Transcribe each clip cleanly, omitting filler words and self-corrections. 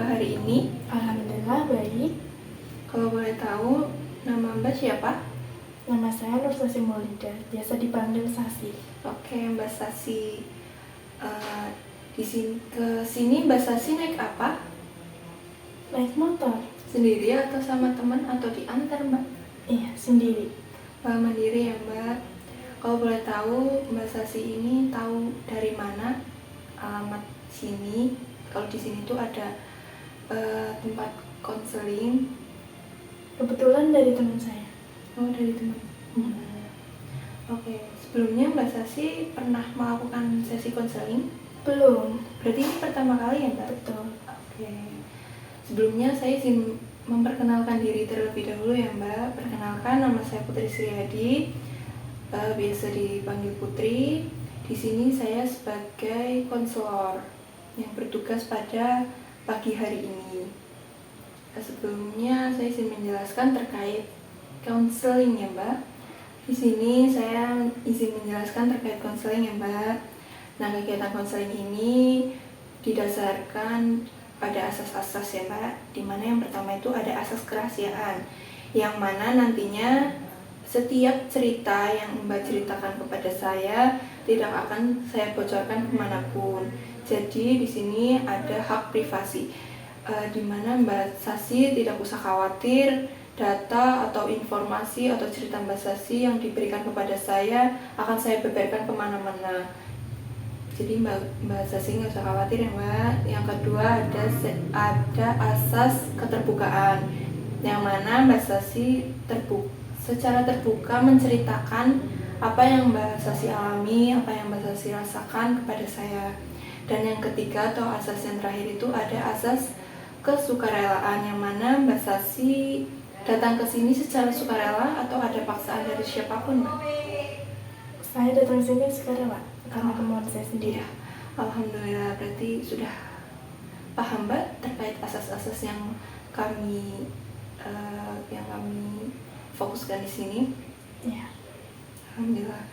hari ini? Alhamdulillah baik. Kalau boleh tahu, nama Mbak siapa? Nama saya Nur Sasi Maulida, biasa dipanggil Sasi. Oke, Mbak Sasi. Ke sini Mbak Sasi naik apa? Naik motor? Sendiri atau sama teman atau diantar, Mbak? Iya, sendiri. Mandiri ya, Mbak. Kalau boleh tahu, Mbak Sasi ini tahu dari mana alamat sini? Kalau di sini tuh ada tempat konseling. Kebetulan dari teman saya. Oh, dari teman. Oke, sebelumnya Mbak Sasi pernah melakukan sesi konseling? Belum. Berarti ini pertama kali ya, Mbak? Betul. Oke. Sebelumnya saya izin memperkenalkan diri terlebih dahulu ya, Mbak. Perkenalkan, nama saya Putri Sriyadi, biasa dipanggil Putri. Di sini saya sebagai konselor yang bertugas pada pagi hari ini. Sebelumnya saya izin menjelaskan terkait konseling ya, Mbak. Di sini saya izin menjelaskan terkait konseling ya, Mbak. Nah, kegiatan konseling ini didasarkan pada asas-asas ya, Mbak. Dimana yang pertama itu ada asas kerahasiaan, yang mana nantinya setiap cerita yang Mbak ceritakan kepada saya tidak akan saya bocorkan kemanapun. Jadi di sini ada hak privasi, dimana Mbak Sasi tidak usah khawatir data atau informasi atau cerita Mbak Sasi yang diberikan kepada saya akan saya beberkan kemana-mana. Jadi Mbak Sasi nggak usah khawatir ya, Mbak. Yang kedua ada asas keterbukaan, yang mana Mbak Sasi secara terbuka menceritakan apa yang Mbak Sasi alami, apa yang Mbak Sasi rasakan kepada saya. Dan yang ketiga atau asas yang terakhir itu ada asas kesukarelaan, yang mana Mbak Sasi datang ke sini secara sukarela atau ada paksaan dari siapapun, Mbak? Saya datang ke sini sukarela karena kemauan saya sendiri. Ya, alhamdulillah, berarti sudah paham, Mbak, terkait asas-asas yang kami fokuskan di sini. Ya. Alhamdulillah.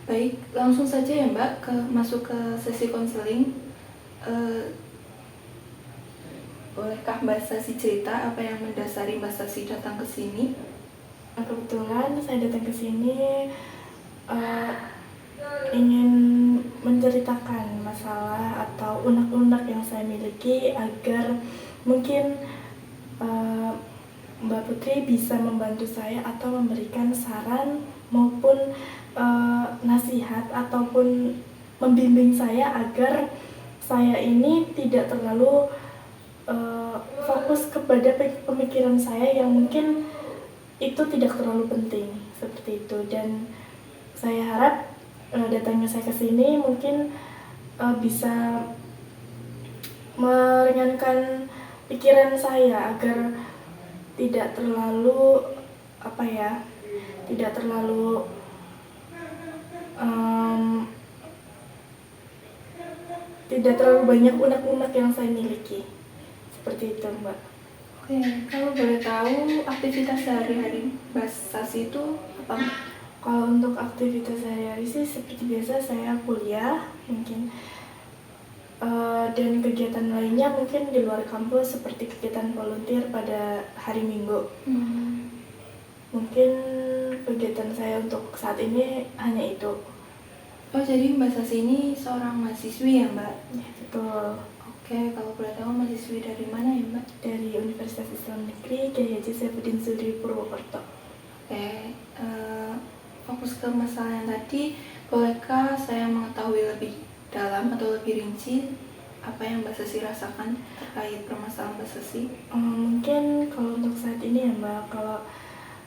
Baik, langsung saja ya, Mbak, masuk ke sesi konseling. Bolehkah Mbak Sasi cerita apa yang mendasari Mbak Sasi datang ke sini? Kebetulan saya datang ke sini ingin menceritakan masalah atau unek-unek yang saya miliki agar mungkin Mbak Putri bisa membantu saya atau memberikan saran maupun nasihat ataupun membimbing saya agar saya ini tidak terlalu fokus kepada pemikiran saya yang mungkin itu tidak terlalu penting seperti itu. Dan saya harap datangnya saya ke sini mungkin bisa meringankan pikiran saya agar tidak terlalu tidak terlalu banyak unek-unek yang saya miliki. Seperti itu, Mbak. Oke, kalau boleh tahu aktivitas sehari-hari Mbak Sasi itu apa? Kalau untuk aktivitas sehari-hari sih seperti biasa, saya kuliah mungkin, dan kegiatan lainnya mungkin di luar kampus seperti kegiatan volunteer pada hari Minggu. Mungkin kegiatan saya untuk saat ini hanya itu. Oh, jadi Mbak Sasi ini seorang mahasiswi ya, Mbak? Ya, betul. Oke, kalau boleh tahu mahasiswi dari mana ya, Mbak? Dari Universitas Islam Negeri Kiai Haji Saifuddin Sudri Purwokerto. Oke, fokus ke masalah yang tadi, bolehkah saya mengetahui lebih dalam atau lebih rinci apa yang Mbak Sasi rasakan terkait permasalahan Mbak Sasi? Mungkin kalau untuk saat ini ya, Mbak, kalau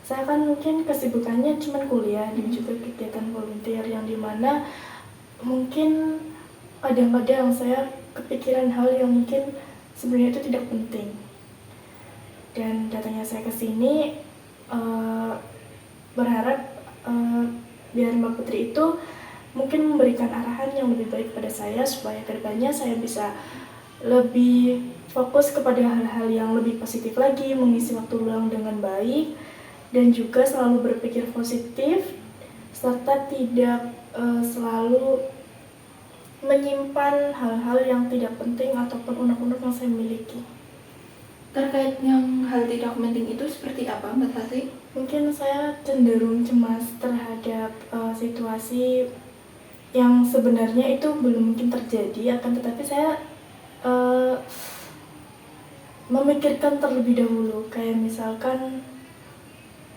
saya kan mungkin kesibukannya cuma kuliah dan juga kegiatan volunteer yang dimana mungkin kadang-kadang saya kepikiran hal yang mungkin sebenarnya itu tidak penting. Dan datangnya saya ke sini berharap biar Mbak Putri itu mungkin memberikan arahan yang lebih baik pada saya supaya kedepannya saya bisa lebih fokus kepada hal-hal yang lebih positif lagi, mengisi waktu luang dengan baik, dan juga selalu berpikir positif serta tidak selalu menyimpan hal-hal yang tidak penting ataupun unek-unek yang saya miliki. Terkait yang hal tidak penting itu seperti apa Mbak Sasi? Mungkin saya cenderung cemas terhadap situasi yang sebenarnya itu belum mungkin terjadi, akan tetapi saya uh, memikirkan terlebih dahulu. Kayak misalkan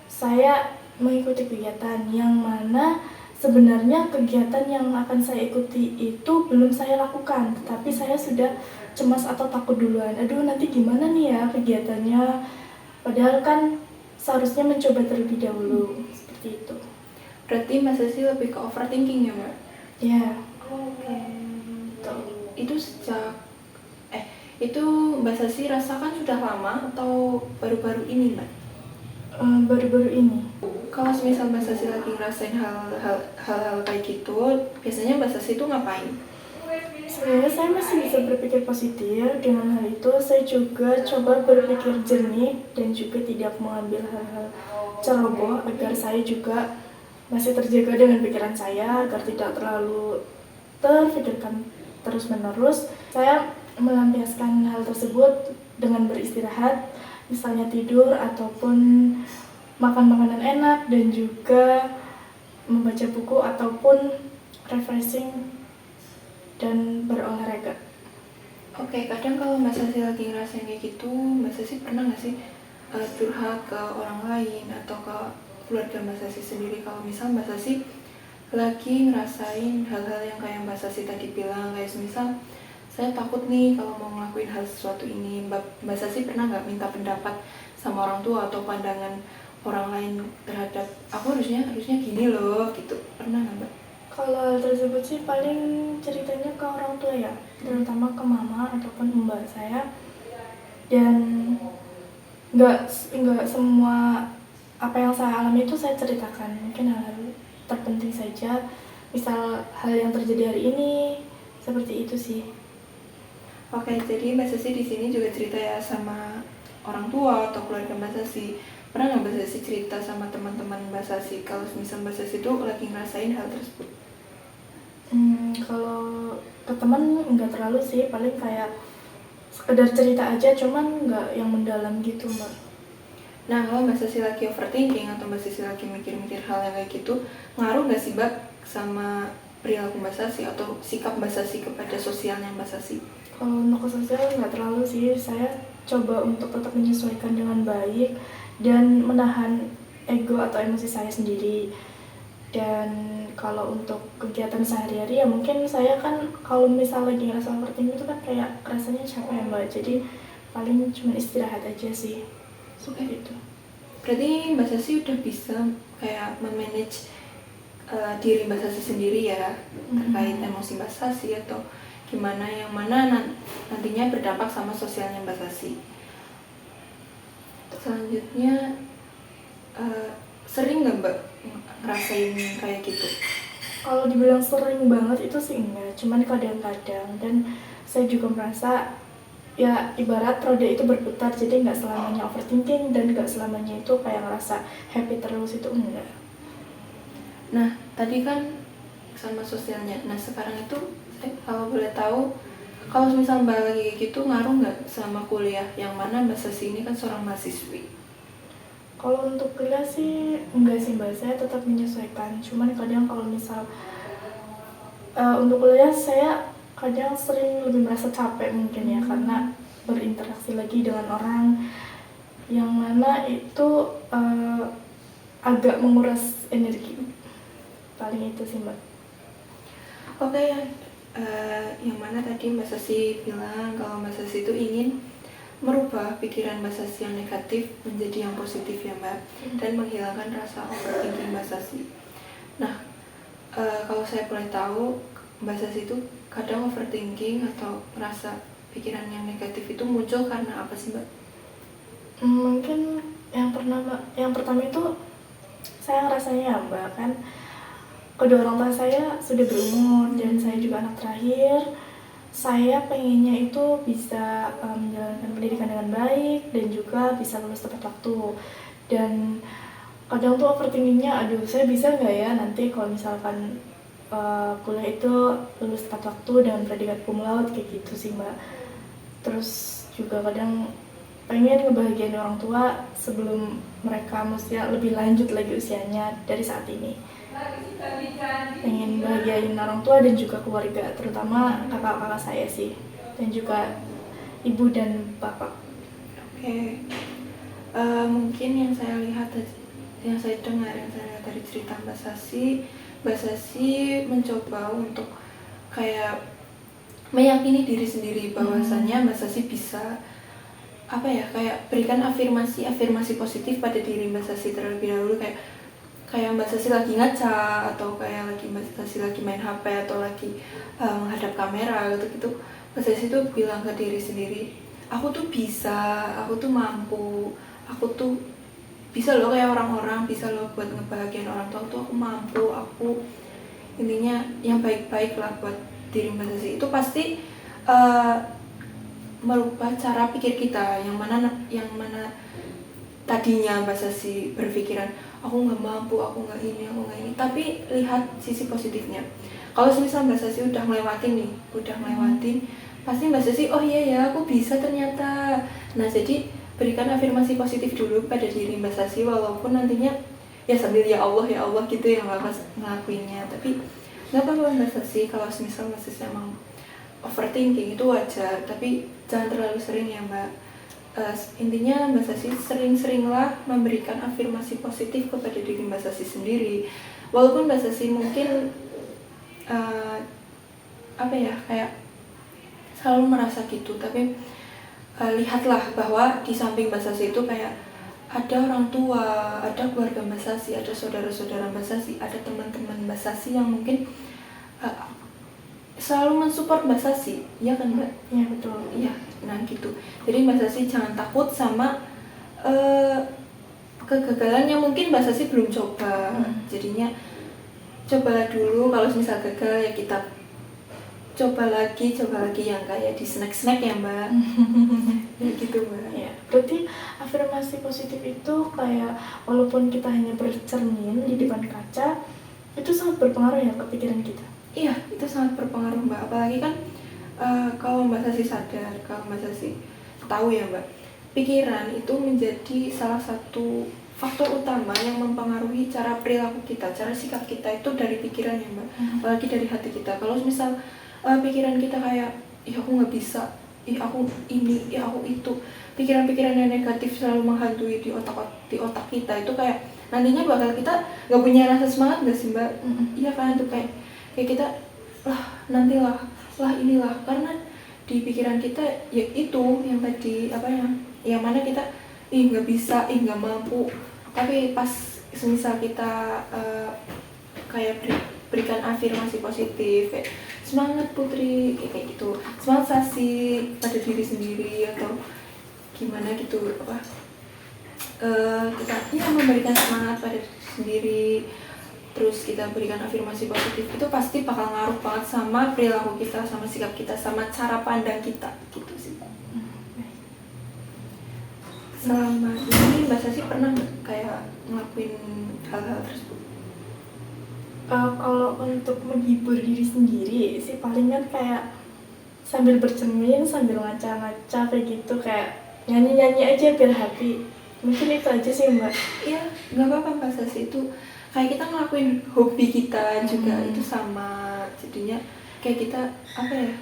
saya mengikuti kegiatan yang mana sebenarnya kegiatan yang akan saya ikuti itu belum saya lakukan, tetapi saya sudah cemas atau takut duluan. Aduh, nanti gimana nih ya kegiatannya? Padahal kan seharusnya mencoba terlebih dahulu, seperti itu. Berarti Mbak Sasi lebih ke overthinking ya Mbak? Ya. Itu sejak itu Mbak Sasi rasakan sudah lama atau baru-baru ini Mbak? Baru-baru ini. Kalau misal Mbak Sasi lagi ngerasain hal-hal kayak gitu, biasanya Mbak Sasi itu ngapain? Sebenarnya saya masih bisa berpikir positif. Dengan hal itu saya juga coba berpikir jernih dan juga tidak mengambil hal-hal ceroboh agar saya juga masih terjaga dengan pikiran saya agar tidak terlalu terfikirkan terus-menerus. Saya melampiaskan hal tersebut dengan beristirahat, misalnya tidur ataupun makan makanan enak dan juga membaca buku ataupun refreshing dan berolahraga. Oke, kadang kalau Mbak Sasi lagi ngerasain kayak gitu, Mbak Sasi pernah nggak sih curhat ke orang lain atau ke keluarga Mbak Sasi sendiri kalau misal Mbak Sasi lagi ngerasain hal-hal yang kayak Mbak Sasi tadi bilang, kayak misal saya takut nih kalau mau ngelakuin hal sesuatu ini. Mbak Sasi pernah nggak minta pendapat sama orang tua atau pandangan orang lain terhadap aku harusnya gini loh gitu, pernah nggak Mbak? Kalau tersebut sih paling ceritanya ke orang tua ya, terutama ke mama ataupun mbak saya. Dan nggak semua apa yang saya alami itu saya ceritakan, mungkin hal-hal terpenting saja, misal hal yang terjadi hari ini, seperti itu sih. Oke, jadi Mbak Sasi di sini juga cerita ya sama orang tua atau keluarga Mbak Sasi. Pernah nggak Mbak Sasi cerita sama teman-teman Mbak Sasi kalau misal Mbak Sasi itu lagi ngerasain hal tersebut? Kalau ke teman nggak terlalu sih, paling kayak sekedar cerita aja, cuman nggak yang mendalam gitu Mbak. Nah, kalau Mbak Sasi lagi overthinking atau Mbak Sasi lagi mikir-mikir hal yang kayak gitu, ngaruh nggak sih Mbak sama perilaku Mbak Sasi atau sikap Mbak Sasi kepada sosialnya Mbak Sasi? Kalau untuk ke sosial nggak terlalu sih, saya coba untuk tetap menyesuaikan dengan baik dan menahan ego atau emosi saya sendiri. Dan kalau untuk kegiatan sehari-hari ya mungkin saya kan kalau misal lagi ngerasa overthinking itu kan kayak rasanya capek ya Mbak, jadi paling cuma istirahat aja sih, seperti itu. Berarti Mbak Sasi udah bisa kayak memanage diri Mbak Sasi sendiri ya, terkait emosi Mbak Sasi atau gimana yang mana nantinya berdampak sama sosialnya Mbak Sasi. Selanjutnya sering nggak Mbak ngerasain kayak gitu? Kalau dibilang sering banget itu sih enggak, cuman kadang-kadang. Dan saya juga merasa ya ibarat roda itu berputar, jadi nggak selamanya overthinking dan nggak selamanya itu kayak ngerasa happy terus, itu enggak. Nah, tadi kan sama sosialnya. Nah, sekarang itu kalau boleh tahu, kalau misal Mbak lagi gitu ngaruh nggak sama kuliah? Yang mana Mbak Sasi ini kan seorang mahasiswi. Kalau untuk kuliah sih enggak sih Mbak, saya tetap menyesuaikan. Cuman kadang kalau misal untuk kuliah saya kadang sering lebih merasa capek mungkin ya, karena berinteraksi lagi dengan orang yang mana itu agak menguras energi. Paling itu sih Mbak. Oke, yang mana tadi Mbak Sasi bilang kalau Mbak Sasi itu ingin merubah pikiran Mbak Sasi yang negatif menjadi yang positif ya Mbak, dan menghilangkan rasa overthinking Mbak Sasi. Nah, kalau saya boleh tahu, Mbak Sasi itu kadang overthinking atau rasa pikiran yang negatif itu muncul karena apa sih Mbak? Mungkin yang pertama itu saya ngerasanya ya Mbak, kan kedua orang tua saya sudah berumur dan saya juga anak terakhir. Saya pengennya itu bisa menjalankan pendidikan dengan baik dan juga bisa lulus tepat waktu. Dan kadang tuh overthinkingnya, aduh saya bisa nggak ya nanti kalau misalkan kuliah itu lulus tepat waktu dengan predikat cum laude, kayak gitu sih Mbak. Terus juga kadang pengen ngebahagiain orang tua sebelum mereka mestinya lebih lanjut lagi usianya dari saat ini. Pengen bahagiain orang tua dan juga keluarga, terutama kakak-kakak saya sih, dan juga ibu dan bapak. Oke. Mungkin yang saya lihat, yang saya dengar, yang saya lihat dari cerita Mbak Sasi mencoba untuk kayak meyakini diri sendiri bahwasannya Mbak Sasi bisa kayak berikan afirmasi positif pada diri Mbak Sasi terlebih dahulu, kayak Mbak Sasi lagi ngaca atau kayak Mbak Sasi lagi main HP atau lagi menghadap kamera gitu. Mbak Sasi tuh bilang ke diri sendiri, aku tuh bisa, aku tuh mampu, aku tuh bisa loh kayak orang-orang, bisa loh buat ngebahagiain orang tua tuh aku mampu, aku intinya yang baik-baik lah buat diri Mbak Sasi. Itu pasti merubah cara pikir kita yang mana tadinya Mbak Sasi berpikiran aku nggak mampu, aku nggak ini, tapi lihat sisi positifnya. Kalau misal Mbak Sasi udah ngelewatin, pasti Mbak Sasi oh iya ya aku bisa ternyata. Nah jadi berikan afirmasi positif dulu pada diri Mbak Sasi, walaupun nantinya ya sambil ya Allah gitu yang ngelakuinnya, tapi nggak apa-apa Mbak Sasi kalau misal Mbak Sasi emang overthinking itu wajar, tapi jangan terlalu sering ya Mbak. Intinya Mbak Sasi sering-seringlah memberikan afirmasi positif kepada diri Mbak Sasi sendiri, walaupun Mbak Sasi mungkin kayak selalu merasa gitu, tapi lihatlah bahwa di samping Mbak Sasi itu kayak ada orang tua, ada keluarga Mbak Sasi, ada saudara-saudara Mbak Sasi, ada teman-teman Mbak Sasi yang mungkin selalu mensupport Mbak Sasi, ya kan Mbak? Iya betul. Iya, nah gitu. Jadi Mbak Sasi jangan takut sama kegagalan yang mungkin Mbak Sasi belum coba. Jadinya cobalah dulu, kalau misal gagal ya kita coba lagi yang kayak di snack ya Mbak. Ya gitu Mbak. Ya, berarti afirmasi positif itu kayak walaupun kita hanya bercermin di depan kaca, itu sangat berpengaruh ya ke pikiran kita. Iya, itu sangat berpengaruh Mbak. Apalagi kan kalau Mbak Sasi sadar, kalau Mbak Sasi tahu ya Mbak, pikiran itu menjadi salah satu faktor utama yang mempengaruhi cara perilaku kita, cara sikap kita itu dari pikiran ya Mbak. Apalagi dari hati kita. Kalau misal pikiran kita kayak, ih aku nggak bisa, ih aku ini, ih aku itu, pikiran-pikiran yang negatif selalu menghantui di otak kita, itu kayak nantinya bakal kita nggak punya rasa semangat nggak sih Mbak? Iya kan, itu kayak kita nantilah inilah, karena di pikiran kita ya itu yang tadi yang mana kita nggak bisa, nggak mampu, tapi pas semisal kita kayak berikan afirmasi positif kayak semangat Putri, kayak gitu, semangat Sasi pada diri sendiri atau gimana gitu kita memberikan semangat pada diri sendiri, terus kita berikan afirmasi positif, itu pasti bakal ngaruh banget sama perilaku kita, sama sikap kita, sama cara pandang kita gitu sih. Selama ini Mbak Sasi pernah kayak ngelakuin hal-hal tersebut? Kalau untuk menghibur diri sendiri sih palingan kayak sambil bercermin, sambil ngaca-ngaca kayak gitu, kayak nyanyi-nyanyi aja biar happy. Mungkin itu aja sih Mbak. Iya, nggak apa-apa Mbak Sasi, itu kayak kita ngelakuin hobi kita juga itu sama, jadinya kayak kita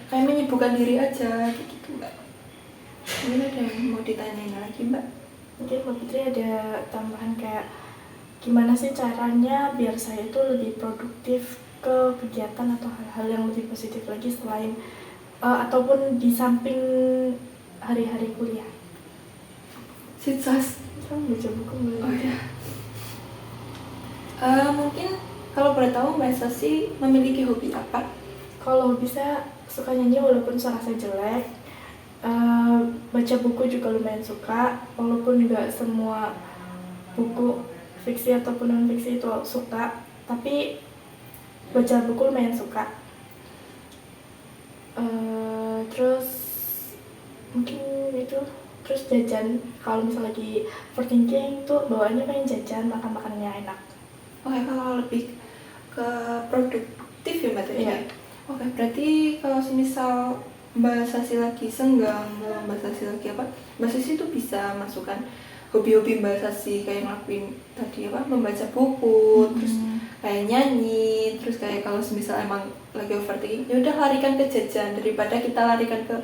kayak menyibukkan diri aja kayak gitu Mbak. Mungkin ada yang mau ditanyain lagi Mbak? Mungkin Mbak Putri ada tambahan kayak gimana sih caranya biar saya itu lebih produktif ke kegiatan atau hal-hal yang lebih positif lagi selain ataupun di samping hari-hari kuliah. Sitsas, Kamu baca buku Mbak? Oh ya. Mungkin kalau boleh tahu Mbak Sasi memiliki hobi apa? Kalau bisa suka nyanyi walaupun suara saya jelek. Baca buku juga lumayan suka, walaupun nggak semua buku fiksi ataupun non fiksi itu suka, tapi baca buku lumayan suka. Terus mungkin itu, terus jajan, kalau misalnya lagi overthinking tuh bawaannya pengen jajan, makan makanannya enak. Oke, kalau lebih ke produktif ya Mbak tadi? Iya. Oke, berarti kalau semisal Mbak Sasi lagi senggang, Mbak Sasi lagi apa? Mbak Sasi itu bisa masukkan hobi-hobi Mbak Sasi kayak ngelakuin tadi apa? Membaca buku, terus kayak nyanyi, terus kayak kalau misal emang lagi overthinking, ya udah larikan ke jajan daripada kita larikan ke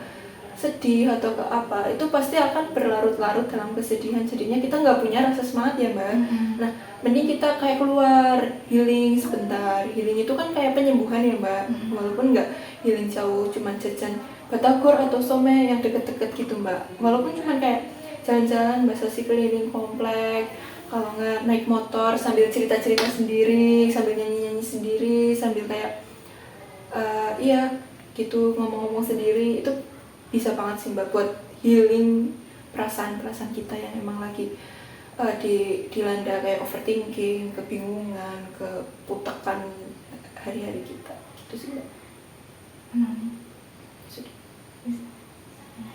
sedih atau ke apa, itu pasti akan berlarut-larut dalam kesedihan, jadinya kita nggak punya rasa semangat ya Mbak. Nah mending kita kayak keluar healing sebentar. Healing itu kan kayak penyembuhan ya Mbak, walaupun nggak healing jauh, cuman jajan batagor atau some yang deket-deket gitu Mbak, walaupun cuman kayak jalan-jalan Mbak Sasi keliling komplek, kalau nggak naik motor sambil cerita-cerita sendiri, sambil nyanyi-nyanyi sendiri, sambil kayak iya gitu ngomong-ngomong sendiri, itu bisa banget sih Mbak buat healing perasaan-perasaan kita yang emang lagi dilanda kayak overthinking, kebingungan, keputakan hari-hari kita gitu sih Mbak. Sudah.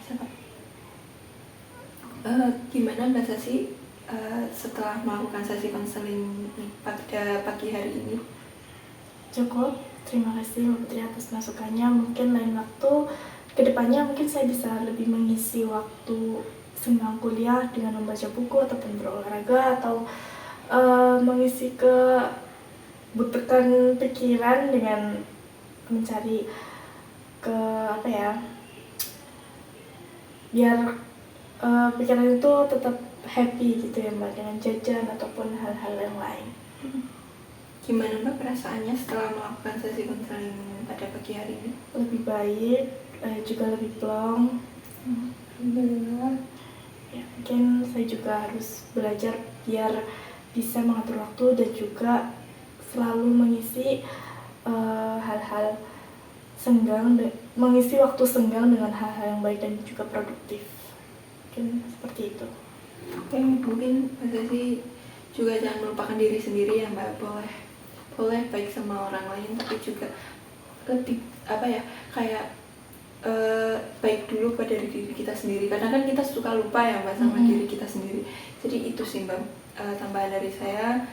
Siapa? Gimana Mbak Sasi setelah melakukan sesi konseling pada pagi hari ini? Cukup, terima kasih Mbak Putri atas masukannya. Mungkin lain waktu kedepannya mungkin saya bisa lebih mengisi waktu senggang kuliah dengan membaca buku ataupun berolahraga, atau mengisi kebutuhan pikiran dengan mencari ke apa ya, biar pikiran itu tetap happy gitu ya Mbak, dengan jajan ataupun hal-hal yang lain. Gimana Mbak perasaannya setelah melakukan sesi konseling pada pagi hari ini? Lebih baik, juga lebih plong. Alhamdulillah. Ya, mungkin saya juga harus belajar biar bisa mengatur waktu dan juga selalu mengisi hal-hal senggang, mengisi waktu senggang dengan hal-hal yang baik dan juga produktif. Mungkin seperti itu. Oke, mungkin Mbak Sasi juga jangan melupakan diri sendiri ya Mbak. Boleh baik sama orang lain, tapi juga lebih apa ya, kayak baik dulu pada diri kita sendiri. Kadang kan kita suka lupa ya Mbak sama diri kita sendiri. Jadi itu sih Mbak, tambahan dari saya.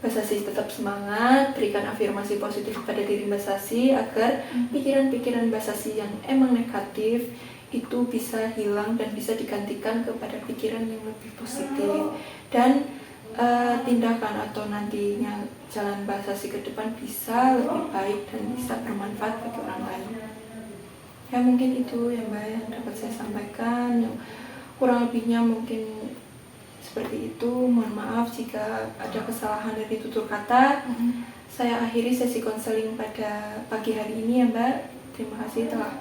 Mbak Sasi tetap semangat, berikan afirmasi positif pada diri Mbak Sasi agar pikiran-pikiran Mbak Sasi yang emang negatif itu bisa hilang dan bisa digantikan kepada pikiran yang lebih positif, dan tindakan atau nantinya jalan Mbak Sasi ke depan bisa lebih baik dan bisa bermanfaat bagi orang lain. Ya mungkin itu ya Mbak yang dapat saya sampaikan, yang kurang lebihnya mungkin seperti itu. Mohon maaf jika ada kesalahan dari tutur kata. Saya akhiri sesi konseling pada pagi hari ini ya Mbak. Terima kasih telah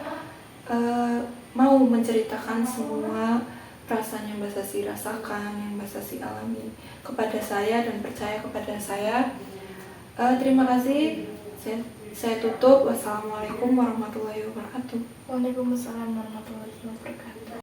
mau menceritakan semua perasaan yang Mbak Sasi rasakan, yang Mbak Sasi alami kepada saya dan percaya kepada saya. Terima kasih. Saya tutup. Wassalamualaikum warahmatullahi wabarakatuh. Waalaikumsalam warahmatullahi wabarakatuh.